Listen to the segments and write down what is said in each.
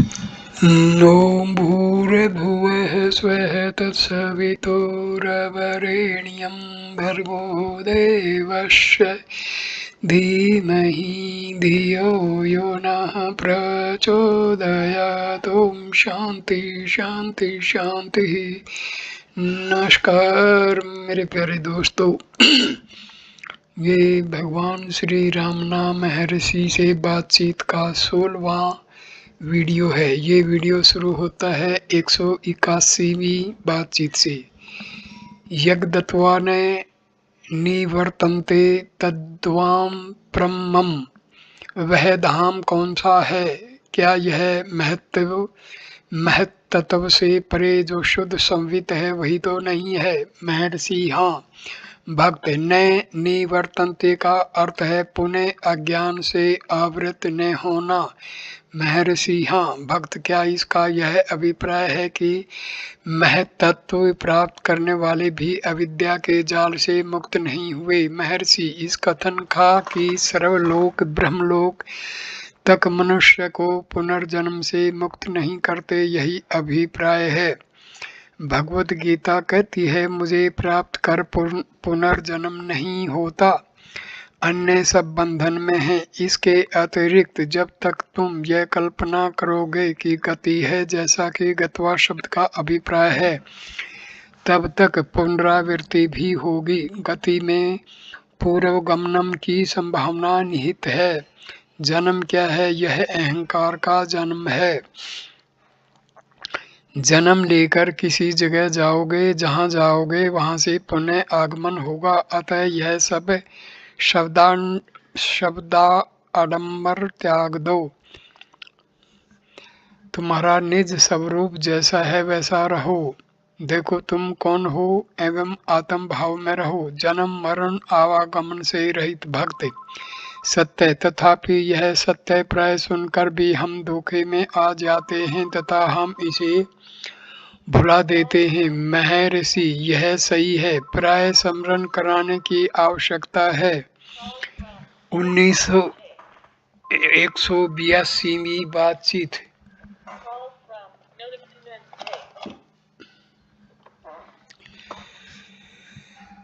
No भूर्भुवः स्वः तत्सवितुर्वरेण्यं भर्गो देवस्य धीमहि धियो यो नः प्रचोदयात्। ओम शांति शांति शांति। नमस्कार मेरे प्यारे दोस्तों। ये भगवान श्री रामना महर्षि से बातचीत का 16वां वीडियो है। ये वीडियो शुरू होता है 181वीं बातचीत से। यज्ञदत्वा ने निवर्तन्ते तद्वाम ब्रह्मम। वह धाम कौन सा है? क्या यह महत्तत्व से परे जो शुद्ध संवित है वही तो नहीं है? महर्षि हाँ। भक्त न निवर्तन्ते का अर्थ है पुनः अज्ञान से आवृत न होना। महर्षि हाँ। भक्त क्या इसका यह अभिप्राय है कि महत्तत्व प्राप्त करने वाले भी अविद्या के जाल से मुक्त नहीं हुए? महर्षि इस कथन का कि सर्वलोक ब्रह्मलोक तक मनुष्य को पुनर्जन्म से मुक्त नहीं करते, यही अभिप्राय है। भगवत गीता कहती है मुझे प्राप्त कर पुनर्जन्म नहीं होता, अन्य सब बंधन में है। इसके अतिरिक्त जब तक तुम यह कल्पना करोगे कि गति है जैसा कि गत्वा शब्द का अभिप्राय है, तब तक पुनरावृत्ति भी होगी। गति में पूर्वगमनम की संभावना निहित है। जन्म क्या है? यह अहंकार का जन्म है। जन्म लेकर किसी जगह जाओगे, जहाँ जाओगे वहाँ से पुनः आगमन होगा। अतः यह सब शब्दाडंबर त्याग दो। तुम्हारा निज स्वरूप जैसा है वैसा रहो। देखो तुम कौन हो एवं आत्म भाव में रहो। जन्म मरण आवागमन से रहित भक्त सत्य। तथापि यह सत्य प्राय सुनकर भी हम धोखे में आ जाते हैं तथा हम इसे भुला देते हैं। महर्षि यह सही है, प्राय स्मरण कराने की आवश्यकता है। 182वीं बातचीत।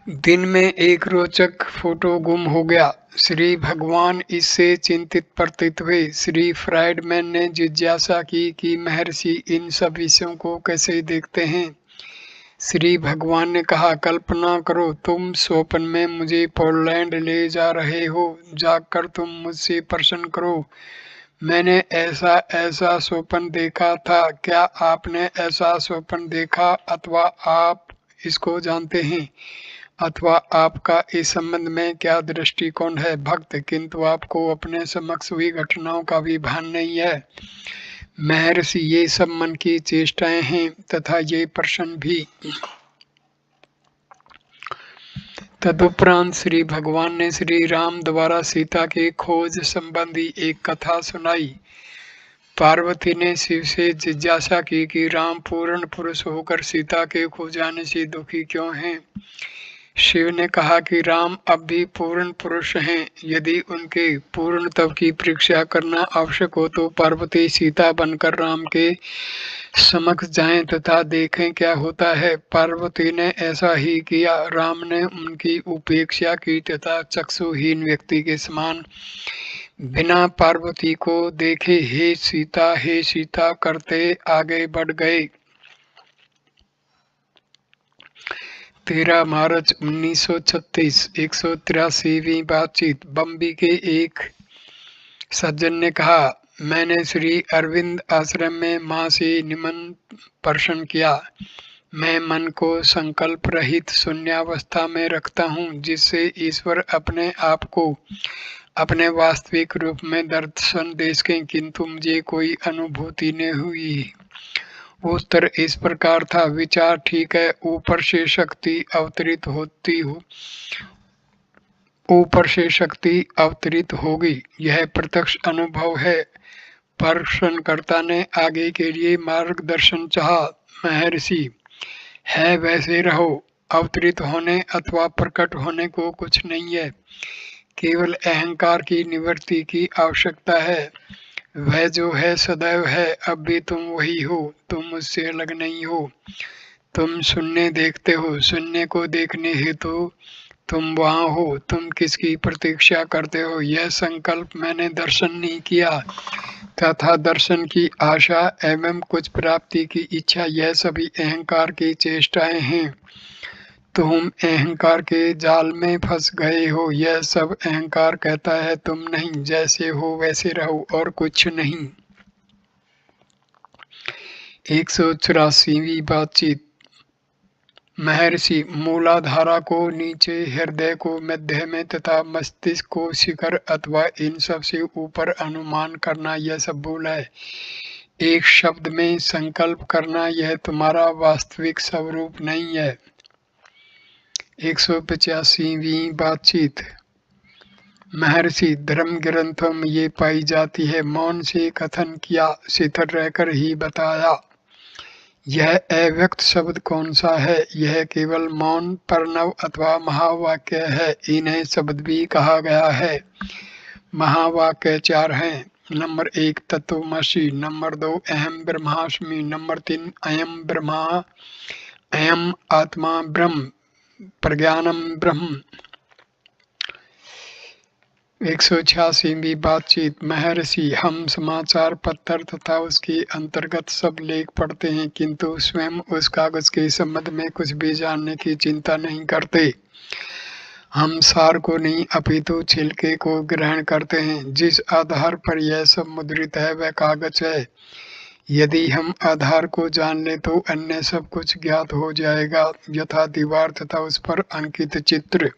दिन में एक रोचक फोटो गुम हो गया। श्री भगवान इससे चिंतित प्रतीत हुए। श्री फ्राइडमैन ने जिज्ञासा की कि महर्षि इन सब विषयों को कैसे देखते हैं। श्री भगवान ने कहा, कल्पना करो तुम स्वप्न में मुझे पोलैंड ले जा रहे हो। जाकर तुम मुझसे प्रश्न करो, मैंने ऐसा ऐसा स्वप्न देखा था। क्या आपने ऐसा स्वप्न देखा अथवा आप इसको जानते हैं अथवा आपका इस संबंध में क्या दृष्टिकोण है? भक्त किंतु आपको अपने समक्ष हुई घटनाओं का भी भान नहीं है। महर्षि ये सब मन की चेष्टाएं हैं तथा ये प्रश्न भी। तदुपरांत श्री भगवान ने श्री राम द्वारा सीता के खोज संबंधी एक कथा सुनाई। पार्वती ने शिव से जिज्ञासा की कि राम पूर्ण पुरुष होकर सीता के खो जाने से दुखी क्यों हैं। शिव ने कहा कि राम अब भी पूर्ण पुरुष हैं। यदि उनके पूर्णत्व की परीक्षा करना आवश्यक हो तो पार्वती सीता बनकर राम के समक्ष जाएं तथा देखें क्या होता है। पार्वती ने ऐसा ही किया। राम ने उनकी उपेक्षा की तथा चक्षुहीन व्यक्ति के समान बिना पार्वती को देखे हे सीता करते आगे बढ़ गए। 13 मार्च 1936। 183वीं बातचीत। बम्बई के एक सज्जन ने कहा, मैंने श्री अरविंद आश्रम में माँ से निमन प्रश्न किया। मैं मन को संकल्प रहित शून्यावस्था में रखता हूँ जिससे ईश्वर अपने आप को अपने वास्तविक रूप में दर्शन दे सकें, किंतु मुझे कोई अनुभूति नहीं हुई। उत्तर इस प्रकार था, विचार ठीक है, ऊपर से शक्ति अवतरित होगी, यह प्रत्यक्ष अनुभव है। प्रश्नकर्ता ने आगे के लिए मार्गदर्शन चाहा। महर्षि है वैसे रहो, अवतरित होने अथवा प्रकट होने को कुछ नहीं है, केवल अहंकार की निवृत्ति की आवश्यकता है। वह जो है सदैव है, अब भी तुम वही हो, तुम मुझसे अलग नहीं हो। तुम शून्य देखते हो, शून्य को देखने हेतु तुम वहाँ हो, तुम किसकी प्रतीक्षा करते हो? यह संकल्प मैंने दर्शन नहीं किया तथा दर्शन की आशा एवं कुछ प्राप्ति की इच्छा, यह सभी अहंकार की चेष्टाएं हैं। तुम अहंकार के जाल में फंस गए हो। यह सब अहंकार कहता है तुम नहीं, जैसे हो वैसे रहो और कुछ नहीं। 184वीं बातचीत। महर्षि, मूलाधारा को नीचे, हृदय को मध्य में तथा मस्तिष्क को शिखर अथवा इन सब से ऊपर अनुमान करना, यह सब भूल है। एक शब्द में संकल्प करना, यह तुम्हारा वास्तविक स्वरूप नहीं है। 185वीं बातचीत। महर्षि, धर्म ग्रंथों में ये पाई जाती है, मौन से कथन किया, शिथिल रहकर ही बताया। यह अव्यक्त शब्द कौन सा है? यह केवल मौन, प्रणव अथवा महावाक्य है। इन्हें शब्द भी कहा गया है। महावाक्य 4 हैं। नंबर 1 तत्वमसि, नंबर 2 अहम ब्रह्मास्मि, नंबर 3 अयम ब्रह्मा, अयम आत्मा ब्रह्म, प्रज्ञानम ब्रह्म। 186वीं बातचीत। महर्षि, हम समाचार पत्र तथा उसके अंतर्गत सब लेख पढ़ते हैं, किंतु स्वयं उस कागज के संबंध में कुछ भी जानने की चिंता नहीं करते। हम सार को नहीं अपितु छिलके को ग्रहण करते हैं। जिस आधार पर यह सब मुद्रित है वह कागज है। यदि हम आधार को जान ले तो अन्य सब कुछ ज्ञात हो जाएगा, यथा दीवार तथा उस पर अंकित चित्र।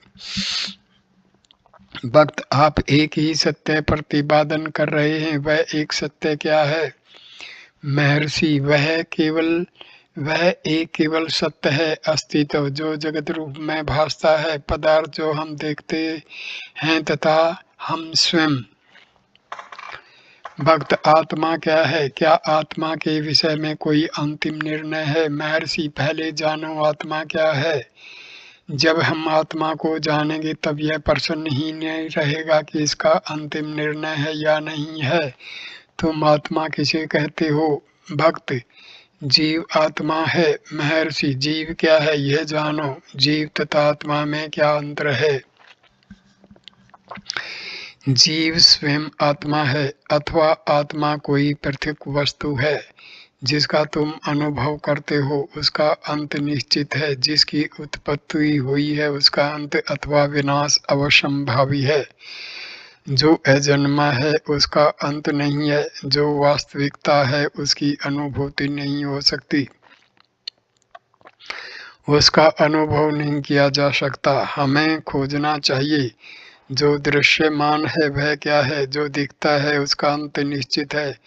भक्त, आप एक ही सत्य प्रतिपादन कर रहे हैं, वह एक सत्य क्या है? महर्षि, वह एक केवल सत्य है, अस्तित्व जो जगत रूप में भासता है, पदार्थ जो हम देखते हैं तथा हम स्वयं। भक्त, आत्मा क्या है? क्या आत्मा के विषय में कोई अंतिम निर्णय है? महर्षि, पहले जानो आत्मा क्या है। जब हम आत्मा को जानेंगे तब यह प्रश्न ही नहीं रहेगा कि इसका अंतिम निर्णय है या नहीं है। तुम आत्मा किसे कहते हो? भक्त, जीव आत्मा है। महर्षि, जीव क्या है यह जानो। जीव तथा आत्मा में क्या अंतर है? जीव स्वयं आत्मा है अथवा आत्मा कोई पृथक वस्तु है जिसका तुम अनुभव करते हो। उसका अंत निश्चित है। जिसकी उत्पत्ति हुई है उसका अंत अथवा विनाश अवश्यंभावी है। जो अजन्मा है उसका अंत नहीं है। जो वास्तविकता है उसकी अनुभूति नहीं हो सकती, उसका अनुभव नहीं किया जा सकता। हमें खोजना चाहिए। जो दृश्यमान है वह क्या है? जो दिखता है उसका अंत निश्चित है।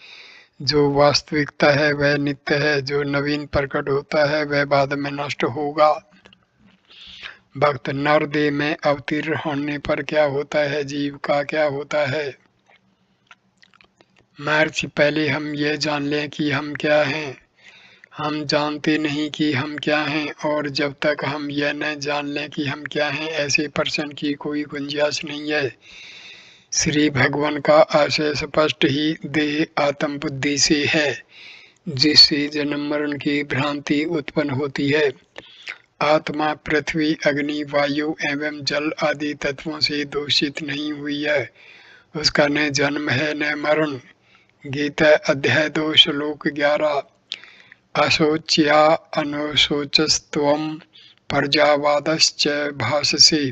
जो वास्तविकता है वह नित्य है। जो नवीन प्रकट होता है वह बाद में नष्ट होगा। भक्त, नरदेह में अवतीर्ण होने पर क्या होता है? जीव का क्या होता है? महर्षि, पहले हम यह जान लें कि हम क्या हैं। हम जानते नहीं कि हम क्या हैं, और जब तक हम यह न जान लें कि हम क्या हैं, ऐसे प्रश्न की कोई गुंजाइश नहीं है। श्री भगवान का आशय स्पष्ट ही देह आत्म बुद्धि से है, जिससे जन्म मरण की भ्रांति उत्पन्न होती है। आत्मा पृथ्वी, अग्नि, वायु एवं जल आदि तत्वों से दूषित नहीं हुई है। उसका न जन्म है न मरण। गीता अध्याय 2 श्लोक 11। अशोच्या अनुशोचस्त्वं प्रजावादश्च भाषसे।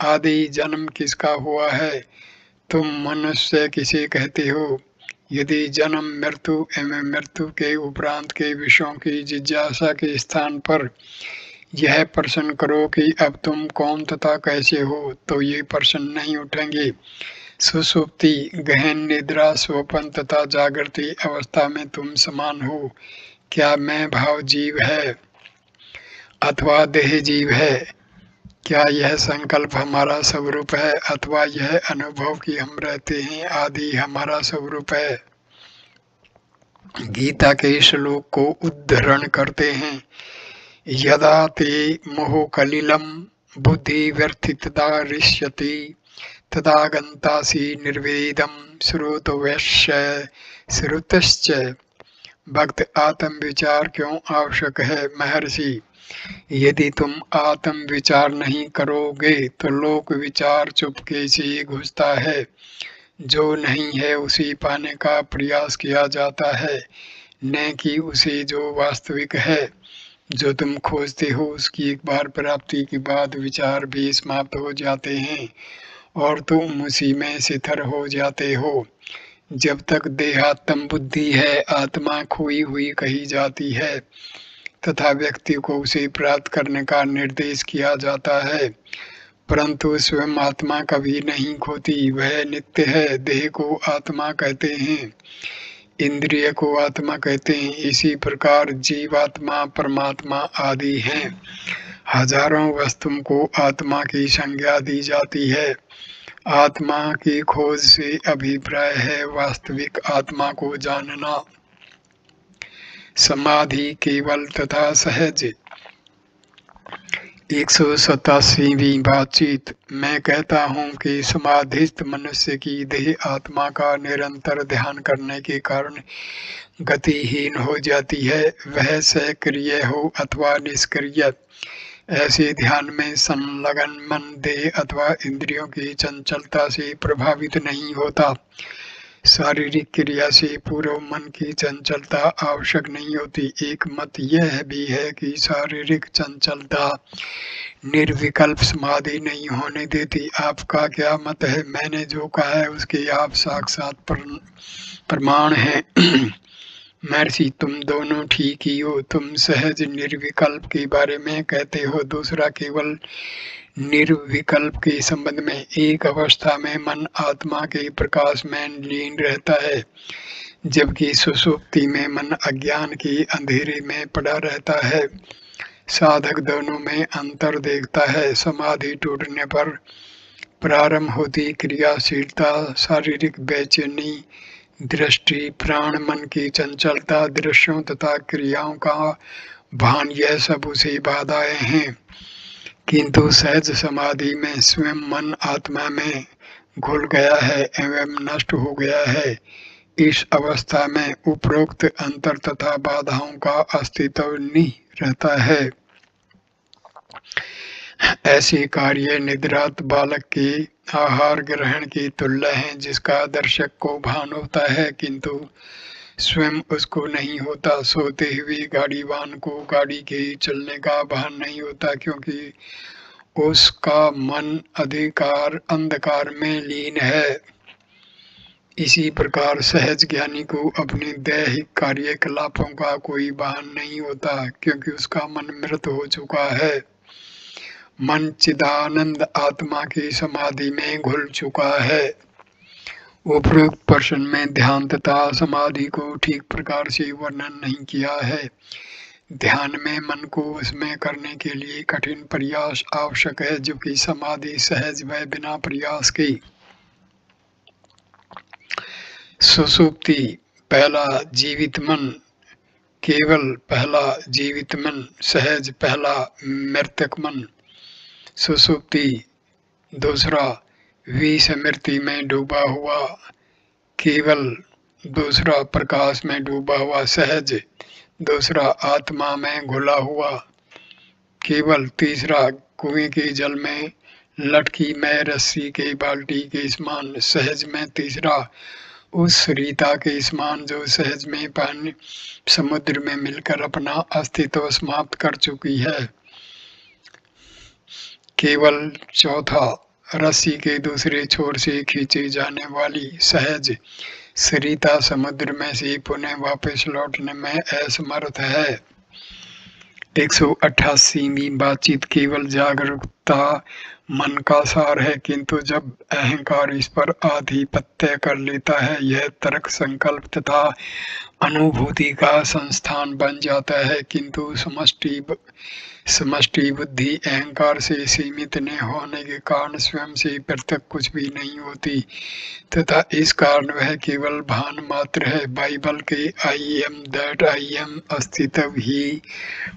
आदि जन्म किसका हुआ है? तुम मनुष्य किसे कहते हो? यदि जन्म, मृत्यु एवं मृत्यु के उपरांत के विषयों की जिज्ञासा के स्थान पर यह प्रश्न करो कि अब तुम कौन तथा कैसे हो, तो ये प्रश्न नहीं उठेंगे। सुषुप्ति, गहन निद्रा, स्वप्न तथा जागृति अवस्था में तुम समान हो। क्या मैं भाव जीव है अथवा देह जीव है? क्या यह संकल्प हमारा स्वरूप है अथवा यह अनुभव कि हम रहते हैं आदि हमारा स्वरूप है? गीता के श्लोक को उद्धरण करते हैं। यदा ते मोह कलिलम बुद्धि व्यर्थितदा ऋष्यति तदा गंतासी निर्वेदम श्रोतव्यश्च श्रुतश्च। भक्त आत्म विचार क्यों आवश्यक है? महर्षि, यदि तुम आत्म विचार नहीं करोगे तो लोक विचार चुपके से घुसता है। जो नहीं है उसे पाने का प्रयास किया जाता है, न कि उसे जो वास्तविक है। जो तुम खोजते हो उसकी एक बार प्राप्ति के बाद विचार भी समाप्त हो जाते हैं और तुम उसी में स्थिर हो जाते हो। जब तक देहात्म बुद्धि है, आत्मा खोई हुई कही जाती है तथा व्यक्ति को उसे प्राप्त करने का निर्देश किया जाता है, परंतु स्वयं आत्मा कभी नहीं खोती, वह नित्य है। देह को आत्मा कहते हैं, इंद्रिय को आत्मा कहते हैं। इसी प्रकार जीवात्मा, परमात्मा आदि हैं। हजारों वस्तुओं को आत्मा की संज्ञा दी जाती है। आत्मा की खोज से अभिप्राय है वास्तविक आत्मा को जानना। समाधि केवल तथा सहज। 187वीं बातचीत। मैं कहता हूँ कि समाधिस्थ मनुष्य की देह आत्मा का निरंतर ध्यान करने के कारण गतिहीन हो जाती है, वह सक्रिय हो अथवा निष्क्रिय। ऐसे ध्यान में संलग्न मन देह अथवा इंद्रियों की चंचलता से प्रभावित नहीं होता। शारीरिक क्रिया से पूर्व मन की चंचलता आवश्यक नहीं होती। एक मत यह भी है कि शारीरिक चंचलता निर्विकल्प समाधि नहीं होने देती। आपका क्या मत है? मैंने जो कहा है उसके आप साक्षात प्रमाण हैं। महर्षि, तुम दोनों ठीक ही हो। तुम सहज निर्विकल्प के बारे में कहते हो, दूसरा केवल निर्विकल्प के संबंध में। एक अवस्था में मन आत्मा के प्रकाश में लीन रहता है, जबकि सुषुप्ति में मन अज्ञान के अंधेरे में पड़ा रहता है। साधक दोनों में अंतर देखता है। समाधि टूटने पर प्रारंभ होती क्रियाशीलता, शारीरिक बेचैनी, दृष्टि, प्राण, मन की चंचलता, दृश्यों तथा क्रियाओं का भान, यह सब उसे बाधाएं हैं। किंतु सहज समाधि में स्वयं मन आत्मा में घुल गया है एवं नष्ट हो गया है। इस अवस्था में उपरोक्त अंतर तथा बाधाओं का अस्तित्व नहीं रहता है। ऐसे कार्य निद्रात बालक के आहार ग्रहण की तुल्य हैं, जिसका दर्शक को भान होता है किंतु स्वयं उसको नहीं होता। सोते हुए गाड़ीवान को गाड़ी के चलने का भान नहीं होता, क्योंकि उसका मन अंधकार में लीन है। इसी प्रकार सहज ज्ञानी को अपने दैहिक कार्यकलापों का कोई भान नहीं होता, क्योंकि उसका मन मृत हो चुका है। मन चिदानंद आत्मा की समाधि में घुल चुका है। उपरोक्त प्रश्न में ध्यान तथा समाधि को ठीक प्रकार से वर्णन नहीं किया है। ध्यान में मन को उसमें करने के लिए कठिन प्रयास आवश्यक है, जबकि समाधि सहज व बिना प्रयास की। सुषुप्ति पहला जीवित मन, केवल पहला जीवित मन, सहज पहला मृतक मन। सुषुप्ति दूसरा विस्मृति में डूबा हुआ, केवल दूसरा प्रकाश में डूबा हुआ सहज, दूसरा आत्मा में घुला हुआ केवल, तीसरा कुएं के जल में लटकी में रस्सी के बाल्टी के समान सहज में, तीसरा उस रीता के समान जो सहज में पानी समुद्र में मिलकर अपना अस्तित्व समाप्त कर चुकी है, केवल चौथा रस्सी के दूसरे छोर से खींची जाने वाली सहज सरिता समुद्र में से पुनः वापस लौटने में असमर्थ है। 188वीं बातचीत। केवल जागरूकता मन का सार है, किंतु जब अहंकार इस पर आधिपत्य कर लेता है, यह तर्क, संकल्प तथा अनुभूति का संस्थान बन जाता है। किंतु समष्टि बुद्धि अहंकार से सीमित न होने के कारण स्वयं से पृथक कुछ भी नहीं होती तथा इस कारण वह केवल भान मात्र है। बाइबल के I am that I am अस्तित्व ही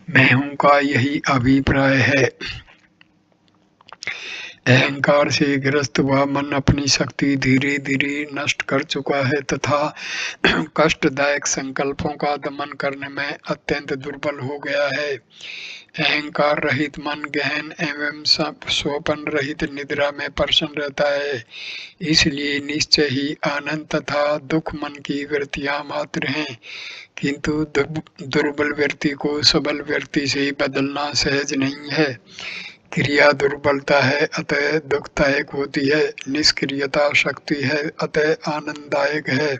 मैं हूँ का यही अभिप्राय है। अहंकार से ग्रस्त हुआ मन अपनी शक्ति धीरे धीरे नष्ट कर चुका है तथा कष्टदायक संकल्पों का दमन करने में अत्यंत दुर्बल हो गया है। अहंकार रहित मन गहन एवं स्वपन रहित निद्रा में प्रसन्न रहता है। इसलिए निश्चय ही आनंद तथा दुख मन की वृत्तियां मात्र हैं, किंतु दुर्बल व्यक्ति को सबल व्यक्ति से बदलना सहज नहीं है। क्रिया दुर्बलता है अतः दुखदायक होती है, निष्क्रियता शक्ति है अतः आनंददायक है।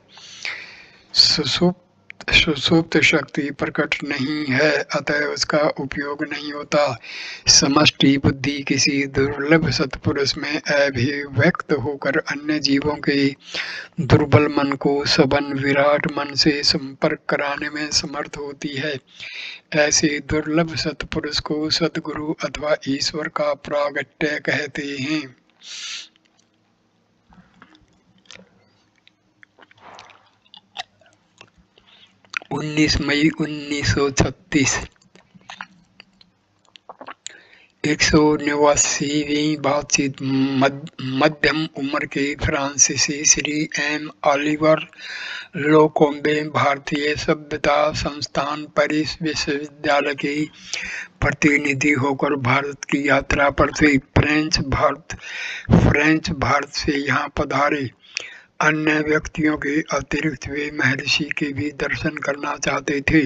सुसुप्त शक्ति प्रकट नहीं है अतः उसका उपयोग नहीं होता। समष्टि बुद्धि किसी दुर्लभ सत्पुरुष में अभिव्यक्त होकर अन्य जीवों के दुर्बल मन को सबन विराट मन से संपर्क कराने में समर्थ होती है। ऐसे दुर्लभ सत्पुरुष को सद्गुरु अथवा ईश्वर का प्रागट्य कहते हैं। 19 मई 1936 189वीं बातचीत मध्यम उम्र के फ्रांसीसी श्री एम ऑलिवर लोकोम्बे भारतीय सभ्यता संस्थान पेरिस विश्वविद्यालय के प्रतिनिधि होकर भारत की यात्रा पर थे। फ्रेंच भारत से यहाँ पधारे। अन्य व्यक्तियों के अतिरिक्त वे महर्षि के भी दर्शन करना चाहते थे।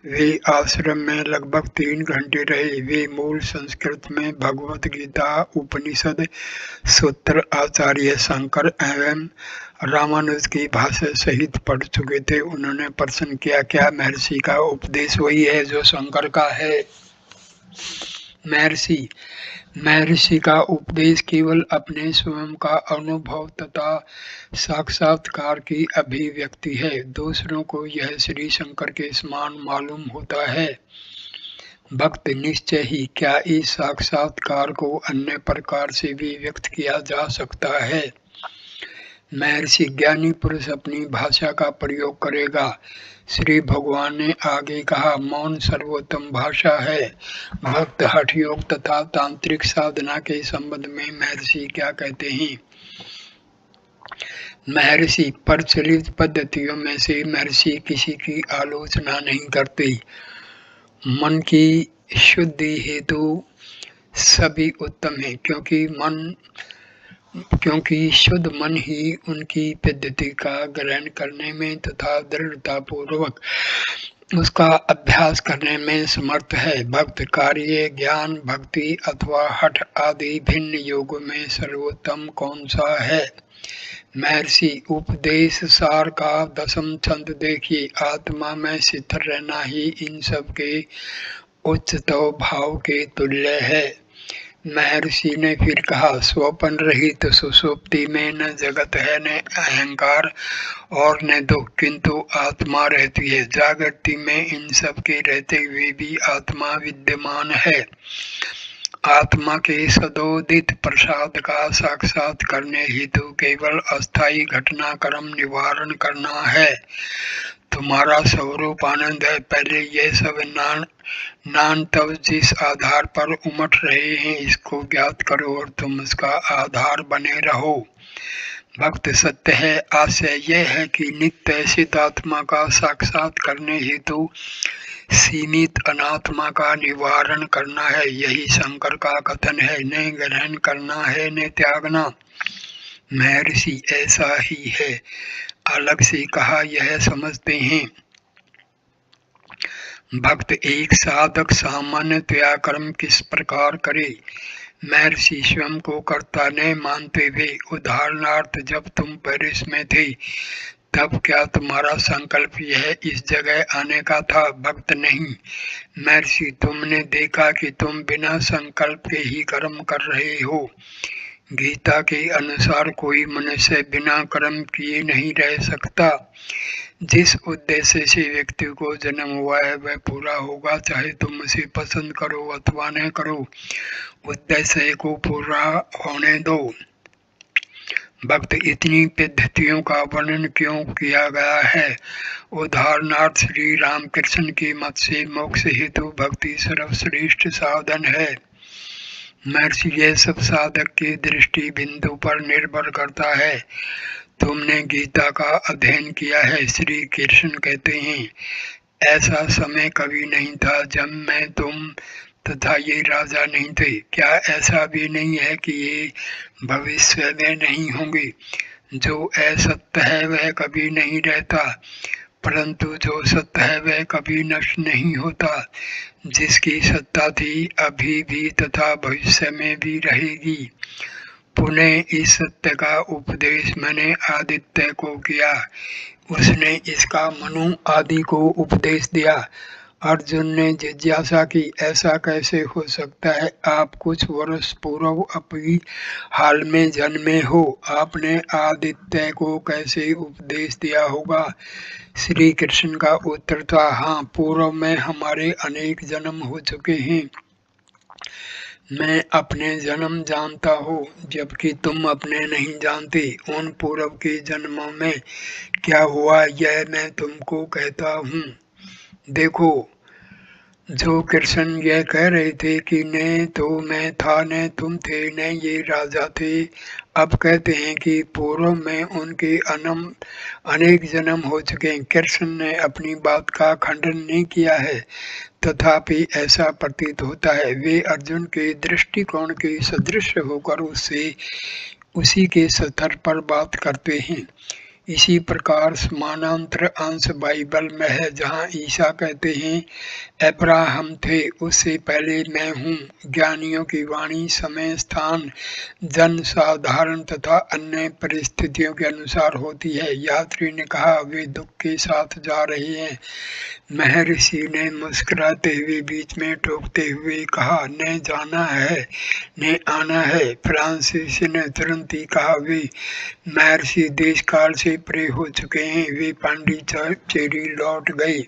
वे आश्रम में लगभग 3 घंटे रहे। वे मूल संस्कृत में भगवत गीता, उपनिषद, सूत्र आचार्य शंकर एवं रामानुज की भाषा सहित पढ़ चुके थे। उन्होंने प्रश्न किया, क्या महर्षि का उपदेश वही है जो शंकर का है? महर्षि का उपदेश केवल अपने स्वयं का अनुभव तथा साक्षात्कार की अभिव्यक्ति है। दूसरों को यह श्री शंकर के समान मालूम होता है। भक्त निश्चय ही क्या इस साक्षात्कार को अन्य प्रकार से भी व्यक्त किया जा सकता है? महर्षि ज्ञानी पुरुष अपनी भाषा का प्रयोग करेगा। श्री भगवान ने आगे कहा, मौन सर्वोत्तम भाषा है। भक्त हठ योग तथा तांत्रिक साधना के संबंध में महर्षि क्या कहते हैं? महर्षि प्रचलित पद्धतियों में से महर्षि किसी की आलोचना नहीं करते। मन की शुद्धि हेतु सभी उत्तम है, क्योंकि शुद्ध मन ही उनकी पद्धति का ग्रहण करने में तथा दृढ़तापूर्वक उसका अभ्यास करने में समर्थ है। भक्त कार्य, ज्ञान, भक्ति अथवा हठ आदि भिन्न योगों में सर्वोत्तम कौन सा है? महर्षि उपदेश सार का 10वां छंद देखिए। आत्मा में स्थिर रहना ही इन सब के उच्चतम भाव के तुल्य है। महर्षि ने फिर कहा, स्वपन रहित सुषुप्ति में न जगत है, न अहंकार और न दुख, किंतु आत्मा रहती है। जागृति में इन सब के रहते हुए भी आत्मा विद्यमान है। आत्मा के सदोदित प्रसाद का साक्षात करने हेतु केवल अस्थायी घटनाक्रम निवारण करना है। तुम्हारा स्वरूप आनंद है। पहले ये सब नान तब जिस आधार पर उमड़ रहे हैं इसको ज्ञात करो और तुम उसका आधार बने रहो। भक्त सत्य है। आशय यह है कि नित्य सिद्ध आत्मा का साक्षात करने हेतु सीमित अनात्मा का निवारण करना है। यही शंकर का कथन है, न ग्रहण करना है न त्यागना। महर्षि ऐसा ही है। अलग से कहा यह समझते हैं। भक्त एक साधक सामान्यतया कर्म किस प्रकार करे? महर्षि स्वयं को कर्ता न मानते हुए, उदाहरणार्थ जब तुम पेरिस में थे तब क्या तुम्हारा संकल्प यह इस जगह आने का था? भक्त नहीं। महर्षि तुमने देखा कि तुम बिना संकल्प के ही कर्म कर रहे हो। गीता के अनुसार कोई मनुष्य बिना कर्म किए नहीं रह सकता। जिस उद्देश्य से व्यक्ति को जन्म हुआ है वह पूरा होगा, चाहे तुम उसे पसंद करो अथवा न करो। उद्देश्य को पूरा होने दो। भक्त इतनी पद्धतियों का वर्णन क्यों किया गया है? उदाहरणार्थ श्री रामकृष्ण के मत से मोक्ष हेतु भक्ति सर्वश्रेष्ठ साधन है। महर्षि, यह सब साधक की दृष्टि बिंदु पर निर्भर करता है। तुमने गीता का अध्ययन किया है। श्री कृष्ण कहते हैं, ऐसा समय कभी नहीं था जब मैं, तुम तथा ये राजा नहीं थे। क्या ऐसा भी नहीं है कि ये भविष्य में नहीं होंगे? जो असत्य है वह कभी नहीं रहता, परंतु जो सत्य है वह कभी नष्ट नहीं होता। जिसकी सत्ता थी, अभी भी तथा भविष्य में भी रहेगी। पुनः इस सत्य का उपदेश मैंने आदित्य को किया। उसने इसका मनु आदि को उपदेश दिया। अर्जुन ने जिज्ञासा की, ऐसा कैसे हो सकता है? आप कुछ वर्ष पूर्व अपनी हाल में जन्मे हो, आपने आदित्य को कैसे उपदेश दिया होगा? श्री कृष्ण का उत्तर था, हाँ, पूर्व में हमारे अनेक जन्म हो चुके हैं। मैं अपने जन्म जानता हूँ, जबकि तुम अपने नहीं जानते। उन पूर्व के जन्मों में क्या हुआ यह मैं तुमको कहता हूँ। देखो, जो कृष्ण यह कह रहे थे कि न तो मैं था, न तुम थे, न ये राजा थे, अब कहते हैं कि पूर्व में उनके अनेक जन्म हो चुके हैं। कृष्ण ने अपनी बात का खंडन नहीं किया है, तथापि ऐसा प्रतीत होता है वे अर्जुन के दृष्टिकोण के सदृश होकर उसी के स्तर पर बात करते हैं। इसी प्रकार समानांतर अंश बाइबल में है, जहाँ ईसा कहते हैं, अब्राहम थे, उससे पहले मैं हूँ। ज्ञानियों की वाणी समय, स्थान, जन साधारण तथा अन्य परिस्थितियों के अनुसार होती है। यात्री ने कहा, वे दुख के साथ जा रहे हैं। महर्षि ने मुस्कुराते हुए बीच में टोकते हुए कहा, न जाना है न आना है। फ्रांसिस ने तुरंत ही कहा, वे महर्षि देश काल से परे हो चुके हैं, वे पांडिचेरी लौट गए।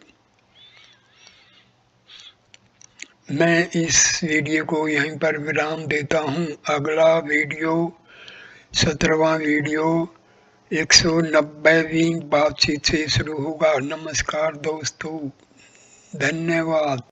मैं इस वीडियो को यहीं पर विराम देता हूँ। अगला वीडियो 17वां वीडियो 190वीं बातचीत से शुरू होगा। नमस्कार दोस्तों, धन्यवाद।